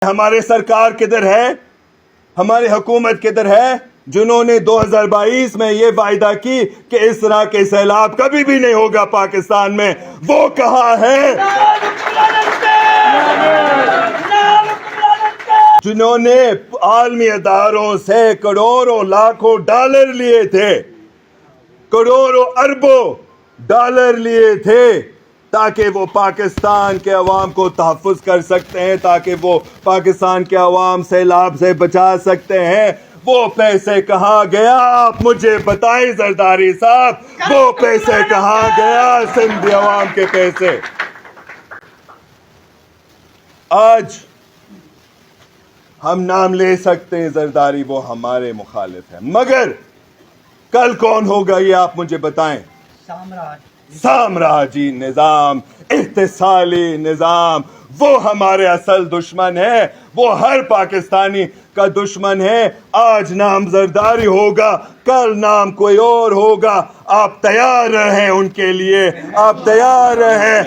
हमारे सरकार किधर है, हमारी हुकूमत किधर है जिन्होंने 2022 में ये वायदा की कि इस तरह के सैलाब कभी भी नहीं होगा पाकिस्तान में? वो कहाँ है? जिन्होंने आलमी अदारों से करोड़ों लाखों डॉलर लिए थे, करोड़ों अरबों डॉलर लिए थे ताकि वो पाकिस्तान के अवाम को तहफ़्फ़ुज़ कर सकते हैं, ताकि वो पाकिस्तान के अवाम सैलाब से बचा सकते हैं। वो पैसे कहाँ गया? आप मुझे बताएं जरदारी साहब, वो पैसे कहाँ गया? सिंधी अवाम के पैसे। आज हम नाम ले सकते हैं जरदारी, वो हमारे मुखालिफ है, मगर कल कौन होगा ये आप मुझे बताएं। साम्राज्य निज़ाम, इत्तेसाली निज़ाम, वो हमारे असल दुश्मन है, वो हर पाकिस्तानी का दुश्मन है। आज नाम जरदारी होगा, कल नाम कोई और होगा। आप तैयार रहें उनके लिए, आप तैयार रहें।